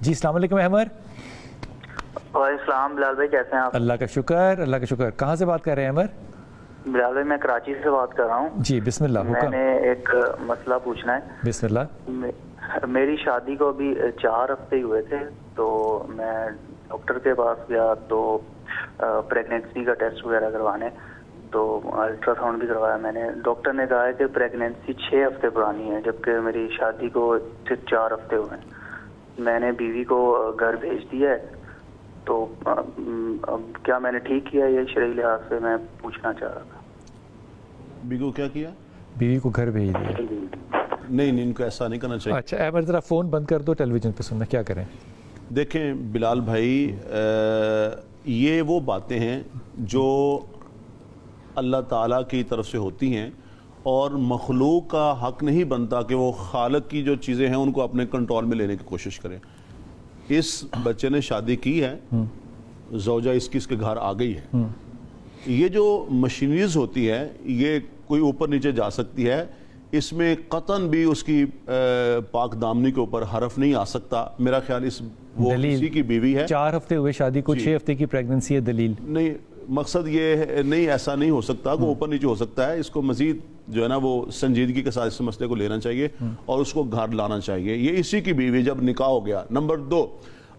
جی السلام علیکم احمد. وعلیکم بلال بھائی، کیسے ہیں آپ؟ اللہ کا شکر، اللہ کا شکر. کہاں سے بات کر رہے ہیں احمد؟ بلال بھائی میں کراچی سے بات کر رہا ہوں. جی بسم اللہ. میں نے ایک مسئلہ پوچھنا ہے. بسم اللہ. میری شادی کو ابھی 4 ہفتے ہوئے تھے تو میں ڈاکٹر کے پاس گیا تو پریگنینسی کا ٹیسٹ وغیرہ کروانے، تو الٹرا ساؤنڈ بھی کروایا میں نے. ڈاکٹر نے کہا ہے کہ پریگنینسی 6 ہفتے پرانی ہے، جبکہ میری شادی کو صرف 4 ہفتے ہوئے ہیں. میں نے بیوی کو گھر بھیج دیا ہے، تو اب کیا میں نے ٹھیک کیا؟ یہ شرعی لحاظ سے میں پوچھنا چاہ رہا تھا. بیوی کو کیا کیا؟ بیوی کو گھر بھیج دیا. نہیں ان کو ایسا نہیں کرنا چاہیے. اچھا احمد ذرا فون بند کر دو، ٹیلی ویژن پہ سننا. کیا کریں؟ دیکھیں بلال بھائی، یہ وہ باتیں ہیں جو اللہ تعالیٰ کی طرف سے ہوتی ہیں، اور مخلوق کا حق نہیں بنتا کہ وہ خالق کی جو چیزیں ہیں ان کو اپنے کنٹرول میں لینے کی کوشش کریں. اس بچے نے شادی کی ہے، زوجہ اس کے گھر آ گئی ہے. یہ جو مشینریز ہوتی ہے یہ کوئی اوپر نیچے جا سکتی ہے، اس میں قطعاً بھی اس کی پاک دامنی کے اوپر حرف نہیں آ سکتا. میرا خیال وہ کسی کی بیوی ہے، 4 ہفتے ہوئے شادی کو، 6 ہفتے کی پریگننسی ہے. دلیل نہیں، مقصد یہ نہیں، ایسا نہیں ہو سکتا کہ اوپر نیچے ہو سکتا ہے. اس کو مزید جو ہے نا وہ سنجیدگی کے ساتھ اس مسئلے کو لینا چاہیے اور اس کو گھر لانا چاہیے. یہ اسی کی بیوی جب نکاح ہو گیا. نمبر 2،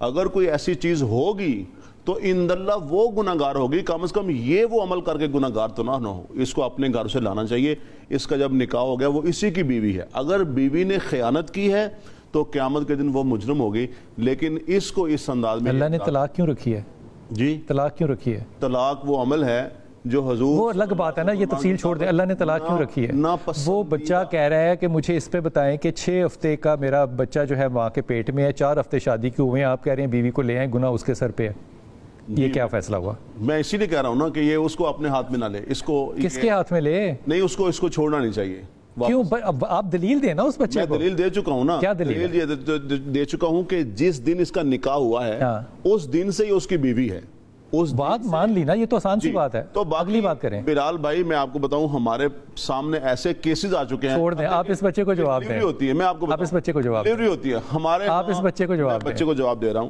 اگر کوئی ایسی چیز ہوگی تو اند اللہ وہ گناہگار ہوگی، کم از کم یہ وہ عمل کر کے گناہگار تو نہ ہو. اس کو اپنے گھر سے لانا چاہیے. اس کا جب نکاح ہو گیا وہ اسی کی بیوی ہے. اگر بیوی نے خیانت کی ہے تو قیامت کے دن وہ مجرم ہوگی. لیکن اس کو اس انداز میں اللہ نے طلاق کیوں رکھی ہے؟ جی طلاق کیوں رکھی ہے؟ طلاق وہ عمل ہے جو حضور، وہ الگ بات ہے نا، یہ تفصیل چھوڑ دیں. اللہ نے طلاق کیوں رکھی ہے؟ وہ بچہ کہہ رہا ہے کہ مجھے اس پہ بتائیں کہ 6 ہفتے کا میرا بچہ جو ہے ماں کے پیٹ میں ہے، 4 ہفتے شادی کے ہوئے ہیں، آپ کہہ رہے ہیں بیوی کو لے آئیں، گناہ اس کے سر پہ ہے. یہ کیا فیصلہ ہوا؟ میں اسی لیے کہہ رہا ہوں نا کہ یہ اس کو اپنے ہاتھ میں نہ لے. اس کو کس کے ہاتھ میں لے؟ نہیں، اس کو چھوڑنا نہیں چاہیے. کیوں؟ آپ دلیل دیں نا اس بچے کو. میں دلیل دے چکا ہوں نا. کیا دلیل دے چکا ہوں کہ جس دن اس کا نکاح ہوا ہے اس دن سے ہی اس کی بیوی ہے. اس بات مان لی نا، یہ تو آسان سی بات ہے. تو اگلی بات کریں. بلال بھائی میں آپ کو بتاؤں، ہمارے سامنے ایسے کیسز آ چکے ہیں. چھوڑ دیں، آپ اس بچے کو جواب دیں. ہوتی ہے، میں آپ کو آپ اس بچے کو جواب دیں. ہوتی ہے ہمارے، آپ اس بچے کو جواب دیں. بچے کو جواب دے رہا ہوں.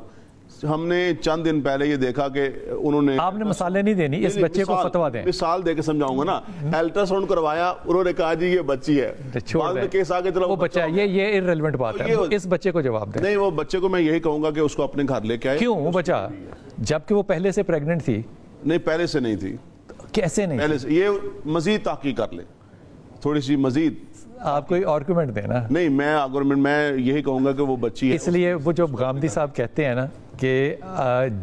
ہم نے چند دن پہلے یہ دیکھا کہ انہوں نے، آپ نے مثالیں نہیں دینی، اس بچے کو فتوا دیں. مثال دے کے سمجھاؤں گا نا. الٹرا ساؤنڈ کروایا، انہوں نے کہا جی یہ بچی ہے. بعد میں کیس آگے چلا، وہ بچہ ہے. یہ irrelevant بات ہے. اس بچے کو جواب دیں. نہیں، وہ بچے کو میں یہی کہوں گا کہ اس کو اپنے گھر لے کے آئے. کیوں وہ بچہ جبکہ وہ پہلے سے پریگننٹ تھی؟ نہیں، پہلے سے نہیں تھی. کیسے نہیں؟ پہلے سے. یہ مزید تحقیق کر لے، تھوڑی سی مزید. آپ کوئی آرگومنٹ دیں نا. نہیں، میں یہی کہوں گا کہ وہ بچی ہے. اس لیے وہ جو غامدی صاحب کہتے ہیں نا کہ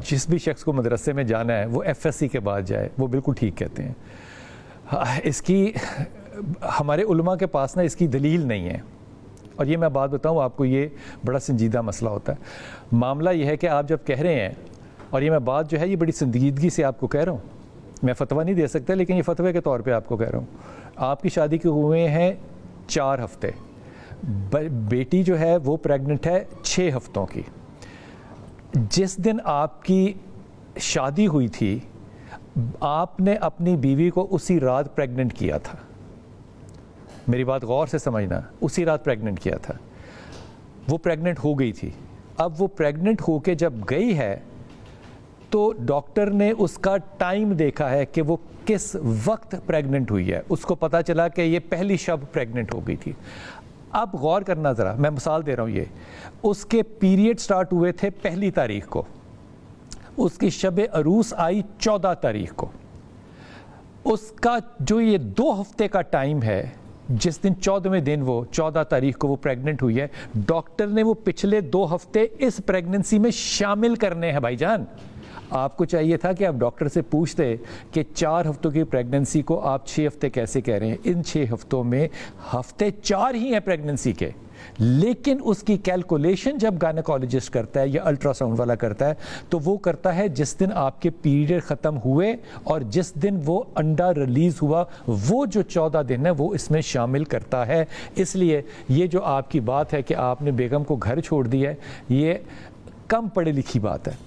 جس بھی شخص کو مدرسے میں جانا ہے وہ FSC کے بعد جائے، وہ بالکل ٹھیک کہتے ہیں. اس کی ہمارے علماء کے پاس نا اس کی دلیل نہیں ہے. اور یہ میں بات بتاؤں آپ کو، یہ بڑا سنجیدہ مسئلہ ہوتا ہے. معاملہ یہ ہے کہ آپ جب کہہ رہے ہیں، اور یہ میں بات جو ہے یہ بڑی سنجیدگی سے آپ کو کہہ رہا ہوں، میں فتویٰ نہیں دے سکتا لیکن یہ فتوے کے طور پہ آپ کو کہہ رہا ہوں. آپ کی شادی کے ہوئے ہیں 4 ہفتے، بیٹی جو ہے وہ پریگننٹ ہے 6 ہفتوں کی. جس دن آپ کی شادی ہوئی تھی آپ نے اپنی بیوی کو اسی رات پریگننٹ کیا تھا. میری بات غور سے سمجھنا، اسی رات پریگننٹ کیا تھا. وہ پریگننٹ ہو گئی تھی. اب وہ پریگننٹ ہو کے جب گئی ہے تو ڈاکٹر نے اس کا ٹائم دیکھا ہے کہ وہ کس وقت پریگننٹ ہوئی ہے. اس کو پتا چلا کہ یہ پہلی شب پریگننٹ ہو گئی تھی. اب غور کرنا ذرا، میں مثال دے رہا ہوں. یہ اس کے پیریڈ سٹارٹ ہوئے تھے 1 تاریخ کو، اس کی شب عروس آئی 14 تاریخ کو. اس کا جو یہ 2 ہفتے کا ٹائم ہے، جس دن 14ویں دن وہ 14 تاریخ کو وہ پریگننٹ ہوئی ہے، ڈاکٹر نے وہ پچھلے 2 ہفتے اس پریگننسی میں شامل کرنے ہیں. بھائی جان آپ کو چاہیے تھا کہ آپ ڈاکٹر سے پوچھتے کہ 4 ہفتوں کی پریگننسی کو آپ 6 ہفتے کیسے کہہ رہے ہیں. ان 6 ہفتوں میں ہفتے 4 ہی ہیں پریگننسی کے، لیکن اس کی کیلکولیشن جب گائنیکالوجسٹ کرتا ہے یا الٹرا ساؤنڈ والا کرتا ہے تو وہ کرتا ہے جس دن آپ کے پیریڈ ختم ہوئے اور جس دن وہ انڈا ریلیز ہوا، وہ جو 14 دن ہے وہ اس میں شامل کرتا ہے. اس لیے یہ جو آپ کی بات ہے کہ آپ نے بیگم کو گھر چھوڑ دیا ہے، یہ کم پڑھی لکھی بات ہے.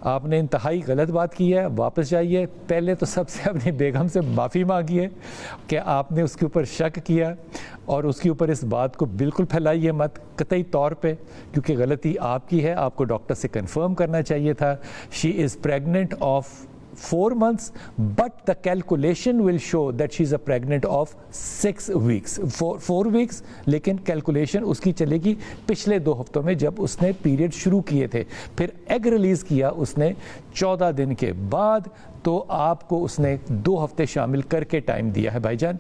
آپ نے انتہائی غلط بات کی ہے, واپس جائیے. پہلے تو سب سے اپنی بیگم سے معافی مانگیے کہ آپ نے اس کے اوپر شک کیا, اور اس کے اوپر اس بات کو بالکل پھیلائیے مت قطعی طور پہ, کیونکہ غلطی آپ کی ہے, آپ کو ڈاکٹر سے کنفرم کرنا چاہیے تھا. شی از pregnant of 4 months, but the calculation will show that she is pregnant of 6 weeks, 4 weeks, لیکن کیلکولیشن اس کی چلے گی پچھلے 2 ہفتوں میں جب اس نے پیریڈ شروع کیے تھے. پھر ایگ ریلیز کیا اس نے 14 دن کے بعد, تو آپ کو اس نے 2 ہفتے شامل کر کے ٹائم دیا ہے. بھائی جان,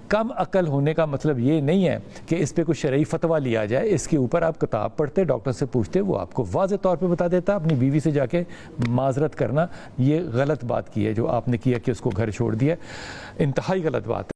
کم عقل ہونے کا مطلب یہ نہیں ہے کہ اس پہ کوئی شرعی فتویٰ لیا جائے. اس کے اوپر آپ کتاب پڑھتے, ڈاکٹر سے پوچھتے, وہ آپ کو واضح طور پہ بتا دیتا. اپنی بیوی سے جا کے معذرت کرنا, یہ غلط بات کی ہے جو آپ نے کیا کہ اس کو گھر چھوڑ دیا, انتہائی غلط بات ہے.